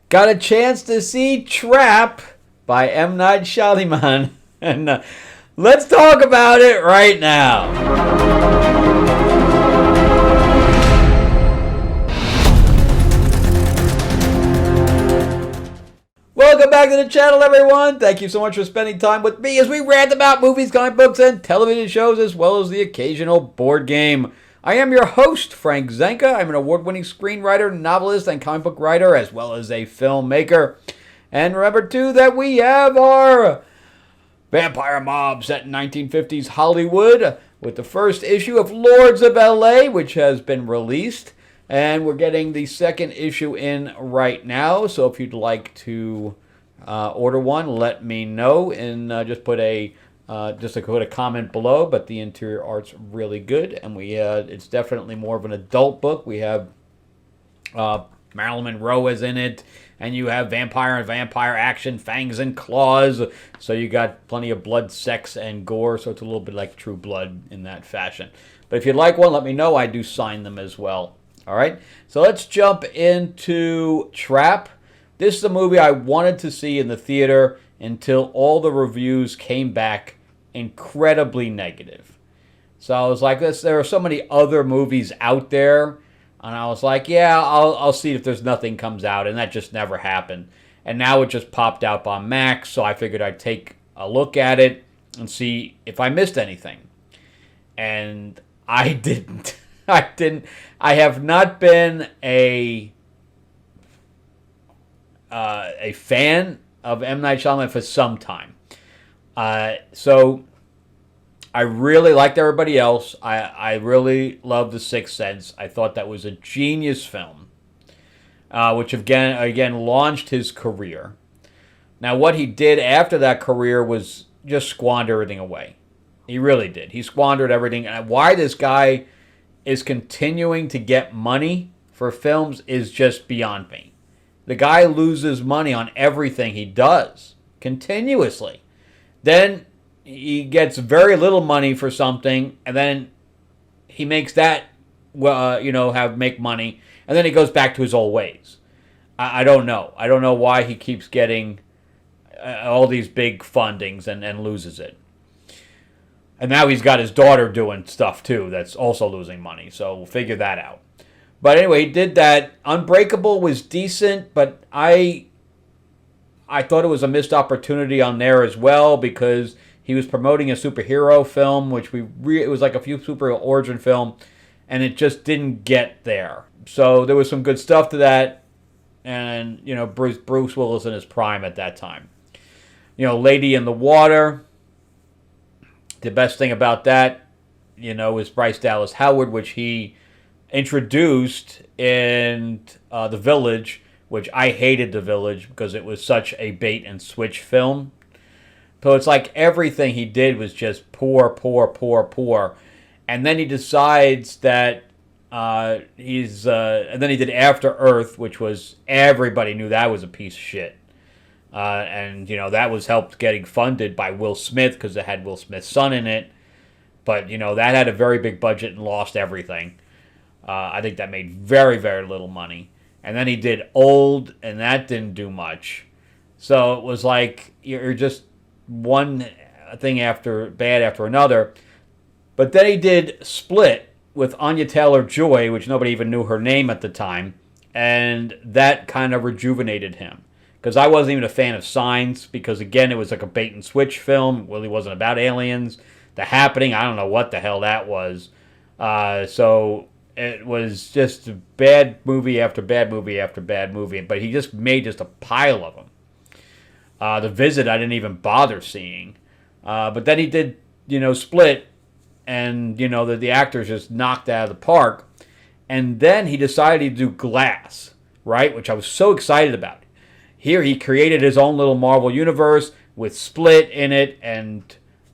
got a chance to see Trap by M. Night Shyamalan. And let's talk about it right now. Welcome back to the channel, everyone. Thank you so much for spending time with me as we rant about movies, comic books, and television shows, as well as the occasional board game. I am your host, Frank Zanca. I'm an award-winning screenwriter, novelist, and comic book writer, as well as a filmmaker. And remember, too, that we have our vampire mob set in 1950s Hollywood with the first issue of Lords of LA, which has been released. And we're getting the second issue in right now. So if you'd like to order one, let me know. And just put a comment below. But the interior art's really good. And it's definitely more of an adult book. We have Marilyn Monroe is in it. And you have vampire and vampire action, fangs and claws. So you got plenty of blood, sex, and gore. So it's a little bit like True Blood in that fashion. But if you'd like one, let me know. I do sign them as well. All right, so let's jump into Trap. This is a movie I wanted to see in the theater until all the reviews came back incredibly negative. So I was like, there are so many other movies out there. And I was like, yeah, I'll see if there's nothing comes out. And that just never happened. And now it just popped up on Max. So I figured I'd take a look at it and see if I missed anything. And I didn't. I have not been a fan of M. Night Shyamalan for some time. So I really liked everybody else. I really loved The Sixth Sense. I thought that was a genius film, which again launched his career. Now, what he did after that career was just squander everything away. He really did. He squandered everything. And why this guy is continuing to get money for films is just beyond me. The guy loses money on everything he does, continuously. Then he gets very little money for something, and then he makes that, make money, and then he goes back to his old ways. I don't know. I don't know why he keeps getting all these big fundings and loses it. And now he's got his daughter doing stuff, too, that's also losing money. So we'll figure that out. But anyway, he did that. Unbreakable was decent, but I thought it was a missed opportunity on there as well because he was promoting a superhero film, which it was like a few superhero origin film, and it just didn't get there. So there was some good stuff to that, and, Bruce Willis in his prime at that time. Lady in the Water. The best thing about that, is Bryce Dallas Howard, which he introduced in The Village, which I hated The Village because it was such a bait and switch film. So it's like everything he did was just poor. And then he decides that and then he did After Earth, which was, everybody knew that was a piece of shit. And that was helped getting funded by Will Smith because it had Will Smith's son in it. But, that had a very big budget and lost everything. I think that made very, very little money. And then he did Old, and that didn't do much. So it was like you're just one thing bad after another. But then he did Split with Anya Taylor-Joy, which nobody even knew her name at the time. And that kind of rejuvenated him. Because I wasn't even a fan of Signs, because, again, it was like a bait-and-switch film. It really wasn't about aliens. The Happening, I don't know what the hell that was. So it was just bad movie after bad movie after bad movie. But he just made just a pile of them. The Visit, I didn't even bother seeing. But then he did, Split, and, the actors just knocked out of the park. And then he decided to do Glass, right, which I was so excited about. Here he created his own little Marvel universe with Split in it and,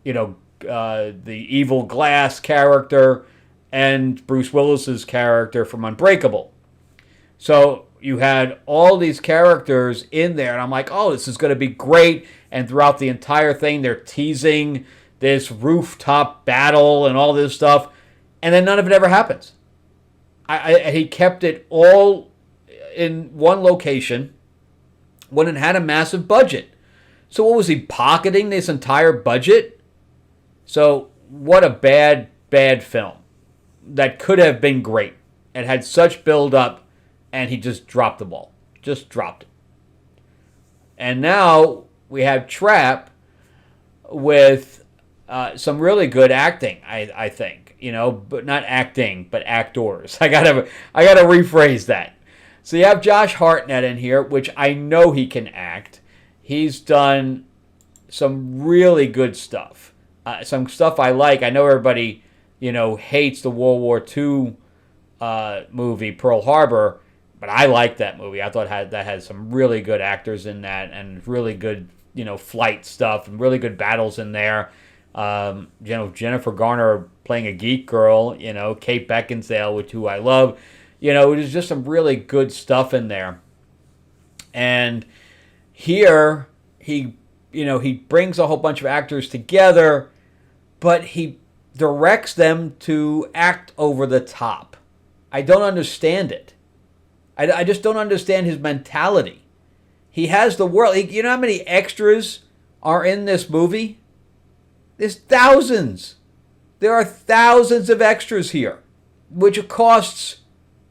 the evil Glass character and Bruce Willis's character from Unbreakable. So you had all these characters in there, and I'm like, oh, this is going to be great. And throughout the entire thing, they're teasing this rooftop battle and all this stuff, and then none of it ever happens. He kept it all in one location, when it had a massive budget. So what was he pocketing this entire budget? So what a bad film that could have been great. It had such build up, and he just dropped the ball. Just dropped it. And now we have Trap with some really good acting, I think. But not acting, but actors. I gotta rephrase that. So you have Josh Hartnett in here, which I know he can act. He's done some really good stuff. Some stuff I like. I know everybody, hates the World War II movie, Pearl Harbor, but I like that movie. I thought that had some really good actors in that and really good, flight stuff and really good battles in there. Jennifer Garner playing a geek girl, Kate Beckinsale, who I love. There's just some really good stuff in there. And here he brings a whole bunch of actors together, but he directs them to act over the top. I don't understand it. I just don't understand his mentality. He has the world. You know how many extras are in this movie? There's thousands. There are thousands of extras here, which costs,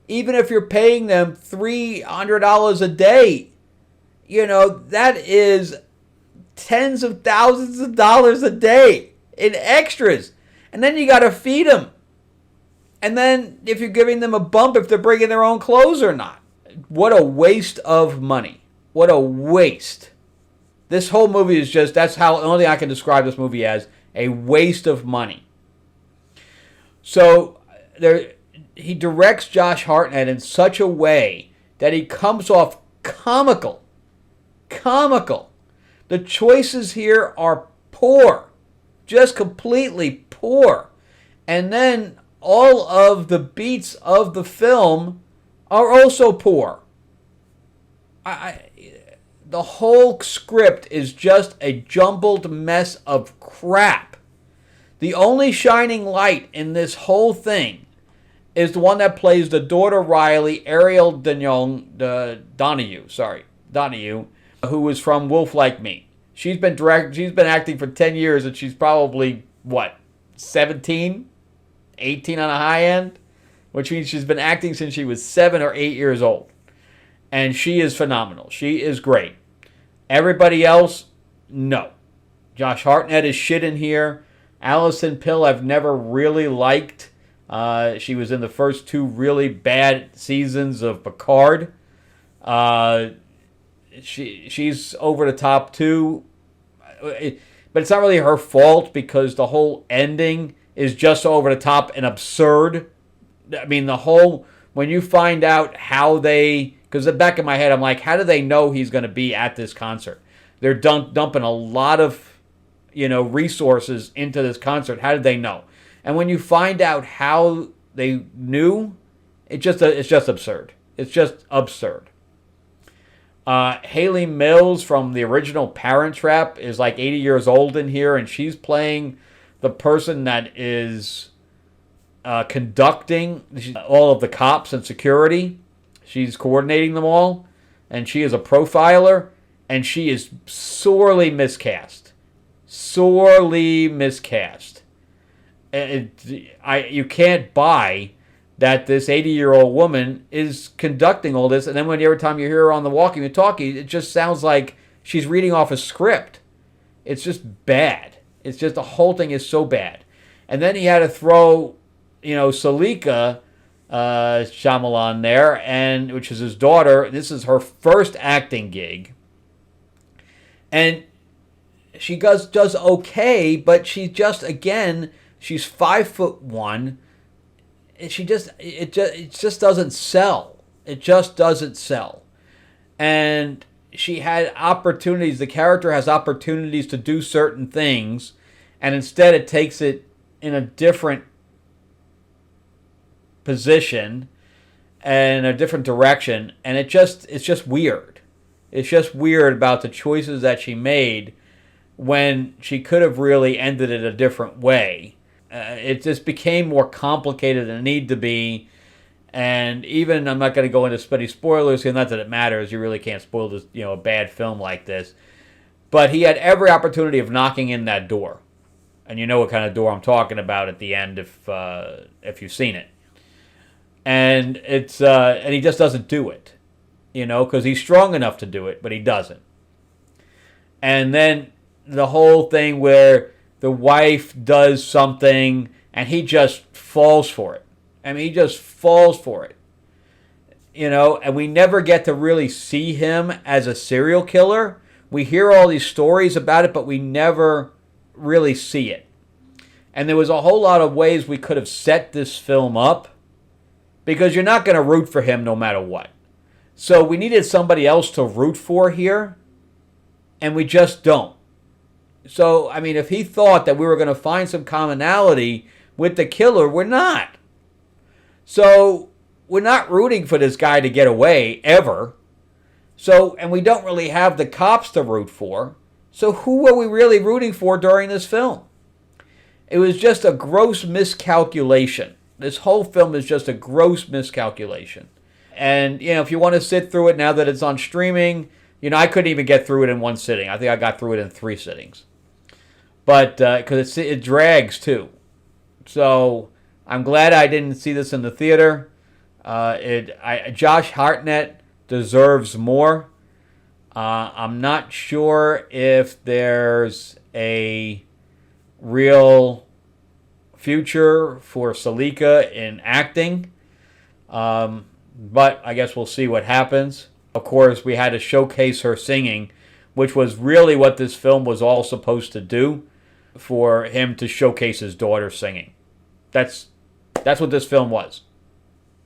even if you're paying them $300 a day, that is tens of thousands of dollars a day in extras. And then you got to feed them. And then if you're giving them a bump if they're bringing their own clothes or not. What a waste of money. What a waste. This whole movie is just, that's how, the only thing I can describe this movie as, a waste of money. So he directs Josh Hartnett in such a way that he comes off comical. Comical. The choices here are poor. Just completely poor. And then all of the beats of the film are also poor. The whole script is just a jumbled mess of crap. The only shining light in this whole thing is the one that plays the daughter Riley, Ariel Donahue, who is from Wolf Like Me. She's been acting for 10 years, and she's probably, 17? 18 on a high end? Which means she's been acting since she was 7 or 8 years old. And she is phenomenal. She is great. Everybody else, no. Josh Hartnett is shit in here. Alison Pill I've never really liked. She was in the first 2 really bad seasons of Picard. She's over the top too. But it's not really her fault because the whole ending is just over the top and absurd. I mean, when you find out how because the back of my head, I'm like, how do they know he's going to be at this concert? They're dumping a lot of, resources into this concert. How did they know? And when you find out how they knew, it's just absurd. It's just absurd. Haley Mills from the original Parent Trap is like 80 years old in here, and she's playing the person that is conducting all of the cops and security. She's coordinating them all, and she is a profiler, and she is sorely miscast. Sorely miscast. You can't buy that this 80-year-old woman is conducting all this, and then every time you hear her on the walkie and talkie, it just sounds like she's reading off a script. It's just bad. It's just, the whole thing is so bad. And then he had to throw, Salika Shyamalan there, which is his daughter. This is her first acting gig. And she does okay, but she just, again, she's 5'1". And it just doesn't sell. It just doesn't sell. And she had opportunities. The character has opportunities to do certain things, and instead it takes it in a different position and a different direction, and it's just weird. It's just weird about the choices that she made when she could have really ended it a different way. It just became more complicated than it needed to be, And even, I'm not going to go into any spoilers here, not that it matters. You really can't spoil this, a bad film like this. But he had every opportunity of knocking in that door. And you know what kind of door I'm talking about at the end if you've seen it. And and he just doesn't do it, because he's strong enough to do it, but he doesn't. And then the whole thing where the wife does something and he just falls for it. I mean, he just falls for it. And we never get to really see him as a serial killer. We hear all these stories about it, but we never really see it. And there was a whole lot of ways we could have set this film up, because you're not going to root for him no matter what. So we needed somebody else to root for here, and we just don't. So, I mean, if he thought that we were going to find some commonality with the killer, we're not. So we're not rooting for this guy to get away, ever. So, and we don't really have the cops to root for. So who are we really rooting for during this film? It was just a gross miscalculation. This whole film is just a gross miscalculation. And, if you want to sit through it now that it's on streaming, I couldn't even get through it in one sitting. I think I got through it in 3 sittings. But, because it drags, too. So, I'm glad I didn't see this in the theater. Josh Hartnett deserves more. I'm not sure if there's a real future for Salika in acting. But I guess we'll see what happens. Of course, we had to showcase her singing, which was really what this film was all supposed to do, for him to showcase his daughter singing. That's what this film was.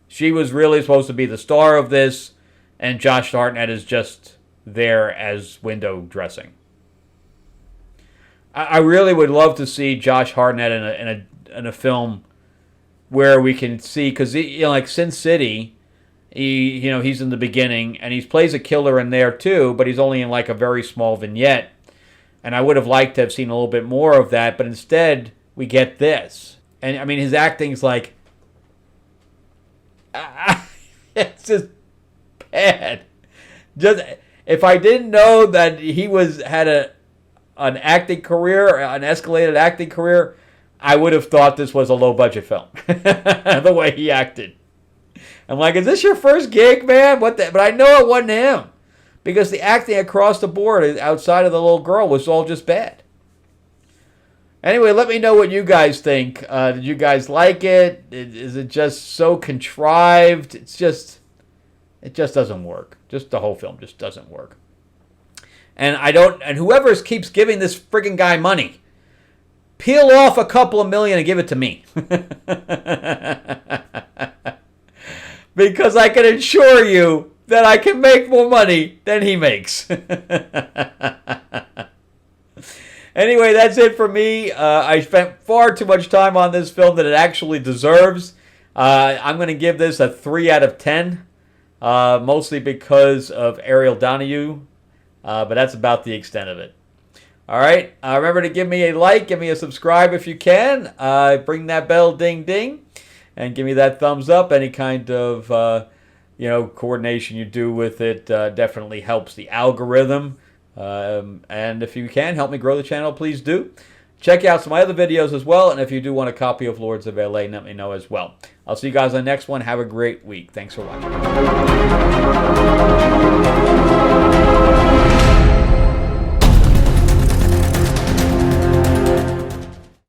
She was really supposed to be the star of this, and Josh Hartnett is just there as window dressing. I really would love to see Josh Hartnett in a film where we can see, because like Sin City, he's in the beginning and he plays a killer in there too, but he's only in like a very small vignette. And I would have liked to have seen a little bit more of that, but instead we get this. And I mean, his acting's like, it's just bad. Just if I didn't know that he had an acting career, an escalated acting career, I would have thought this was a low-budget film. The way he acted. I'm like, is this your first gig, man? What the? But I know it wasn't him. Because the acting across the board, outside of the little girl, was all just bad. Anyway, let me know what you guys think. Did you guys like it? Is it just so contrived? It just doesn't work. Just the whole film just doesn't work. And whoever keeps giving this friggin' guy money, peel off a couple of million and give it to me. Because I can assure you that I can make more money than he makes. Anyway, that's it for me. I spent far too much time on this film that it actually deserves. I'm going to give this a 3 out of 10, mostly because of Ariel Donahue, but that's about the extent of it. All right, remember to give me a like, give me a subscribe if you can. Bring that bell, ding, ding, and give me that thumbs up. Any kind of coordination you do with it definitely helps the algorithm. And if you can help me grow the channel, please do. Check out some of my other videos as well, and if you do want a copy of Lords of LA, let me know as well. I'll see you guys on the next one. Have a great week. Thanks for watching.